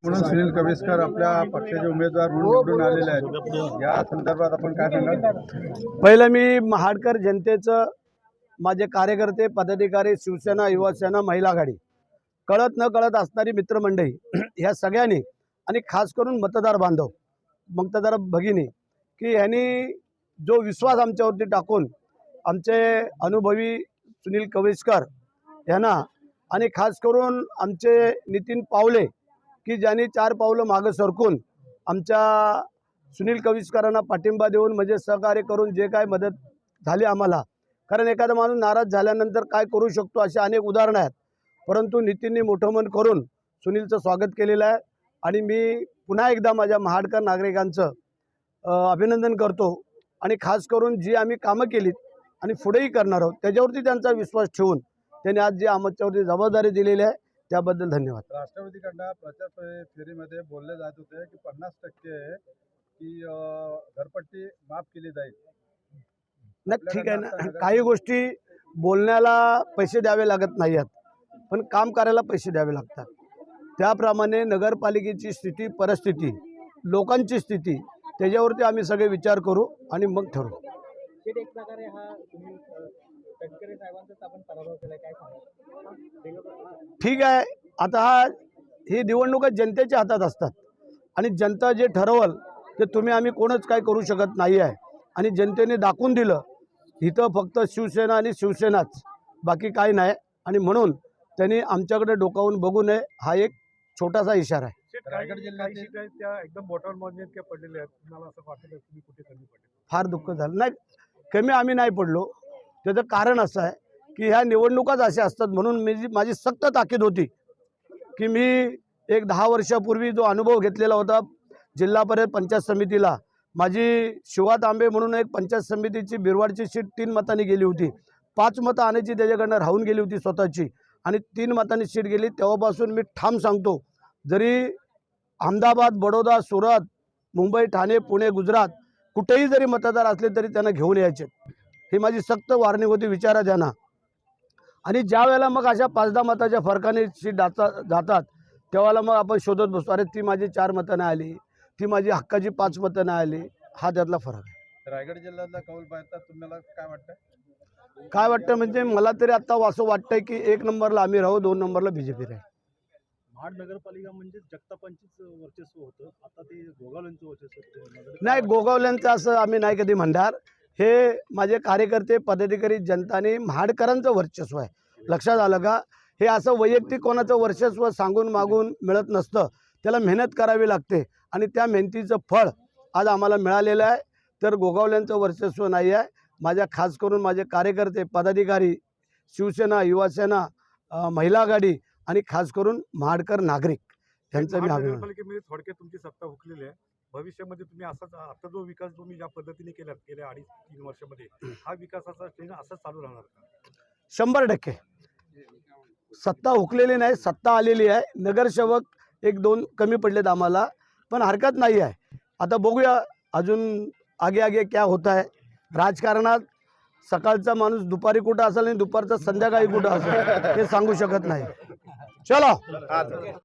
म्हणून सुनील कविस्कर आपल्या पक्षाचे उमेदवार म्हणून निवडून आलेले आहेत। या संदर्भात आपण काय सांगाल? पहिलं मी महाडकर जनतेचं, माझे कार्यकर्ते, पदाधिकारी, शिवसेना, युवासेना, महिला आघाडी, कळत न कळत असणारी मित्रमंडळी ह्या सगळ्यांनी आणि खास करून मतदार बांधव, मतदार भगिनी की ह्यांनी जो विश्वास आमच्यावरती टाकून आमचे अनुभवी सुनील कविस्कर यांना आणि खास करून आमचे नितीन पावले की ज्यांनी 4 पावलं मागं सरकून आमच्या सुनील कविस्करांना पाठिंबा देऊन म्हणजे सहकार्य करून जे काय मदत झाली आम्हाला, कारण एखादा माणूस नाराज झाल्यानंतर काय करू शकतो असे अनेक उदाहरणं आहेत, परंतु नितीनने मोठं मन करून सुनीलचं स्वागत केलेलं आहे आणि मी पुन्हा एकदा माझ्या महाडकर नागरिकांचं अभिनंदन करतो आणि खास करून जी आम्ही कामं केलीत आणि पुढेही करणार आहोत त्याच्यावरती त्यांचा विश्वास ठेवून त्यांनी आज जी आमच्यावरती जबाबदारी दिलेली आहे त्याबद्दल धन्यवाद। राष्ट्रवादीकडनं प्रचार फेरीमध्ये बोलले जात होते की 50% की घरपट्टी माफ केली जाईल। नाही, ठीक आहे ना, काही गोष्टी बोलण्याला पैसे द्यावे लागत नाही आहेत, पण काम करायला पैसे द्यावे लागतात। त्याप्रमाणे नगरपालिकेची स्थिती, परिस्थिती, लोकांची स्थिती त्याच्यावरती आम्ही सगळे विचार करू आणि मग ठरवू। एक प्रकारे हा तुम्ही तटकरे साहेबांचा आपण पराभव केला, काय सांगा? ठीक आहे, आता ही निवडणुका जनतेच्या हातात असतात आणि जनता जे ठरवल ते तुम्ही आम्ही कोणच काय करू शकत नाही आहे आणि जनतेने दाखवून दिलं इथं फक्त शिवसेना आणि शिवसेनाच, बाकी काय नाही आणि म्हणून त्यांनी आमच्याकडे डोकावून बघू नये हा एक छोटासा इशारा आहे। रायगड जिल्ह्यात त्या एकदम बोटावर मोजण्यात काय पडलेले आहेत, तुम्हाला असं वाटतं तुम्ही कुठे कमी पडले? फार दुःख झालं नाही, कमी आम्ही नाही पडलो। त्याचं कारण असं आहे की ह्या निवडणुकाच अशा असतात म्हणून माझी सक्त ताकीद होती की मी एक 10 वर्षापूर्वी जो अनुभव घेतलेला होता जिल्हा परिषद पंचायत समितीला, माझी शिवा तांबे म्हणून एक पंचायत समितीची बिरवाडची सीट 3 मतांनी गेली होती, 5 मतं आणायची त्याच्याकडनं राहून गेली होती स्वतःची आणि 3 मतांनी सीट गेली। तेव्हापासून मी ठाम सांगतो, जरी अहमदाबाद, बडोदा, सुरत, मुंबई, ठाणे, पुणे, गुजरात कुठेही जरी मतदार असले तरी त्यांना घेऊन यायचे, ही माझी सक्त वॉर्निंग होती, विचारा त्यांना। आणि ज्या वेळेला मग अशा 5-10 मताच्या फरकाने सीट जातात तेव्हाला मग आपण शोधत बसतो, अरे ती माझी 4 मतं नाही आली, ती माझी हक्काची 5 मतं नाही आली, हा त्यातला फरक आहे। रायगड जिल्ह्यातला कौल पाहता तुम्हाला काय वाटतं? काय वाटतं म्हणजे मला तरी आता असं वाटतंय की 1 नंबरला आम्ही राहू, 2 नंबरला बीजेपी राहील। महाड नगरपालिका म्हणजे जगतापांचीच वर्चस्व होतं, आता ते गोगावलेंचं वर्चस्व नाही, गोगावल्यांचं असं आम्ही नाही कधी म्हणणार, हे माझे कार्यकर्ते, पदाधिकारी, जनताने महाडकरांचं वर्चस्व आहे, लक्षात आलं का? हे असं वैयक्तिक कोणाचं वर्चस्व सांगून मागून मिळत नसतं, त्याला मेहनत करावी लागते आणि त्या मेहनतीचं फळ आज आम्हाला मिळालेलं आहे। तर गोगावल्यांचं वर्चस्व नाही आहे, माझ्या खास करून माझे कार्यकर्ते, पदाधिकारी, शिवसेना, युवासेना, महिला आघाडी आणि खास करून महाडकर नागरिक यांचं मी अभिनंदन। नगरपालिकेमध्ये थोडक्यात तुमची सत्ता हुकलेली आहे, भविष्यामध्ये तुम्ही असाच आता जो विकास तुम्ही ज्या पद्धतीने केला गेल्या 2.5-3 वर्षामध्ये हा विकासाचा ट्रेंड असाच चालू राहणार का? 100% सत्ता हुकलेली नाही, सत्ता आलेली आहे। नगरसेवक 1-2 कमी पडलेत आम्हाला, पण हरकत नाही आहे। आता बघूया अजून आगे क्या होता है। राजकारणात सकाळचा माणूस दुपारी कुठं असेल आणि दुपारचा संध्याकाळी कुठं असेल हे सांगू शकत नाही। चलो।